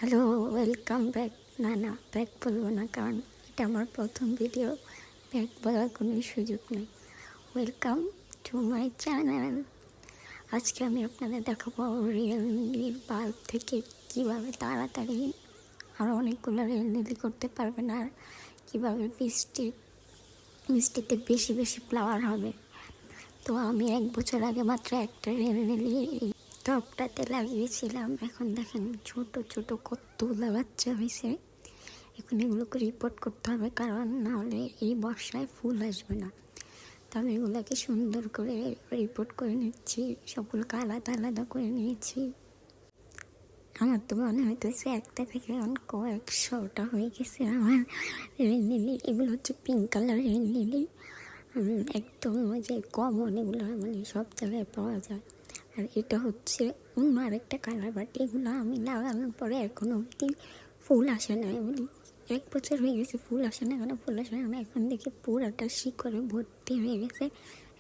Hello, welcome back. না back বলবো না, কারণ এটা আমার প্রথম ভিডিও। ব্যাক বলার কোনো সুযোগ নেই। Welcome to my channel. আজকে আমি আপনাদের দেখাবো রিয়েলমির বাল্ব থেকে কীভাবে তাড়াতাড়ি আরও অনেকগুলো রিয়েলমি করতে পারবেন, আর কীভাবে মিষ্টিতে বেশি বেশি ফ্লাওয়ার হবে। তো আমি 1 বছর আগে মাত্র একটা রিয়েলমি টপটাতে লাগিয়েছিলাম। এখন দেখেন ছোট ছোট কতগুলো বাচ্চা হয়েছে। এখন এগুলোকে রিপোর্ট করতে হবে, কারণ নাহলে এই বর্ষায় ফুল আসবে না। তো আমি এগুলোকে সুন্দর করে রিপোর্ট করে নিচ্ছি, সবগুলোকে আলাদা আলাদা করে নিয়েছি। আমার তো মনে হইতেছে একটা থেকে কয়েকশোটা হয়ে গেছে আমার রেলনিলি। এগুলো হচ্ছে পিঙ্ক কালার রেলনিলি, একদম ওই যে কমন, এগুলো মানে সব জায়গায় পাওয়া যায়। আর এটা হচ্ছে অন্য আরেকটা কালার, বাট এগুলো আমি লাগানোর পরে এখনো অবধি ফুল আসে না। মানে 1 বছর হয়ে গেছে, ফুল আসে না, এখনো ফুল আসে না। এখন দেখি পুরাটা শিকড়ে ভর্তি হয়ে গেছে।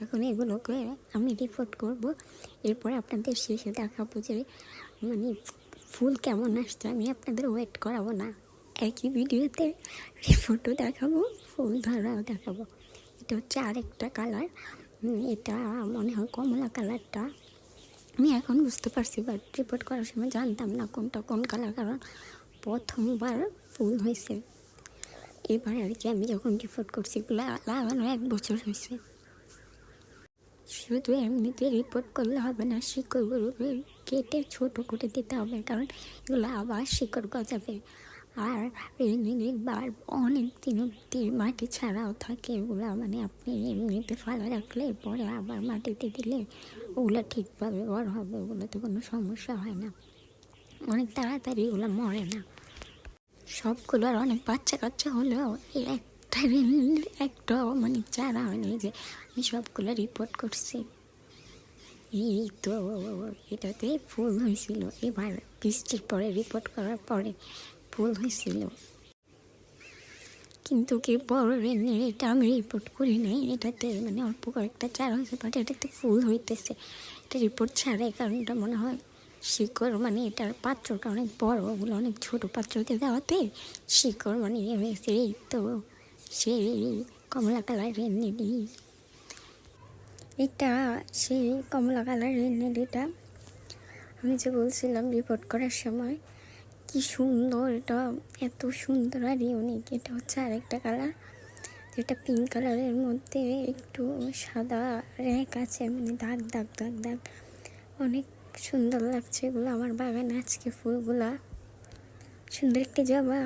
এখন এগুলোকে আমি রিপোর্ট করব, এরপরে আপনাদের শেষে দেখাবো যে মানে ফুল কেমন আসছে। আমি আপনাদের ওয়েট করাবো না, একই ভিডিওতে রিপোর্টও দেখাবো, ফুল ধরাও দেখাবো। এটা হচ্ছে আরেকটা কালার, এটা মনে হয় কমলা কালারটা। আমি এখন বুঝতে পারছি, বাট রিপোর্ট করার সময় জানতাম না কোনটা কোন কালার, কারণ প্রথমবার ফুল হয়েছে। এবার আর কি আমি যখন রিপোর্ট করছি, এগুলো লাগানো 1 বছর হয়েছে। শুধু এমনিতে রিপোর্ট করলে হবে না, শিকড়গুলো কেটে ছোটো করে দিতে হবে, কারণ এগুলো আবার শিকড় গজাবে। আর রেলিংয়ের বাল্ব অনেক দিন অব্দি মাটি ছাড়াও থাকে। এগুলো মানে আপনি এমনিতে ফালা রাখলে পরে আবার মাটিতে দিলে ওগুলো ঠিকভাবে বড় হবে, ওগুলোতে কোনো সমস্যা হয় না, অনেক তাড়াতাড়ি এগুলো মরে না। সবগুলোর অনেক বাচ্চা কাচ্চা হলেও এই একটা মানে চারা হয়নি যে আমি সবগুলো রিপোর্ট করছি। এই তো এটাতে ফুল হয়েছিল, এবার বৃষ্টির পরে রিপোর্ট করার পরে ফুল হয়েছিল। কিন্তু কি বড় এটা আমি রিপোর্ট করি নাই, এটাতে মানে অল্প কয়েকটা চারা হয়েছে, বাট এটাতে ফুল হইতেছে। এটা রিপোর্ট ছাড়াই, কারণ এটা মনে হয় শিকড় মানে এটার পাত্রটা অনেক বড়, ওগুলো অনেক ছোটো পাত্রতে দেওয়াতে শিকড় মানে ইয়ে হয়েছে। এই তো সেই কমলা কালারের নীলি, এটা সেই কমলা কালারের নীলিটা আমি যে বলছিলাম রিপোর্ট করার সময়। কি সুন্দর, এটা এত সুন্দর আর ইউনিক। এটা হচ্ছে আরেকটা কালার, যেটা পিঙ্ক কালারের মধ্যে একটু সাদা র্যাক আছে, মানে দাগ দাগ দাগ দাগ, অনেক সুন্দর লাগছে এগুলো। আমার বাগানে আজকে ফুলগুলা সুন্দর একটি জবা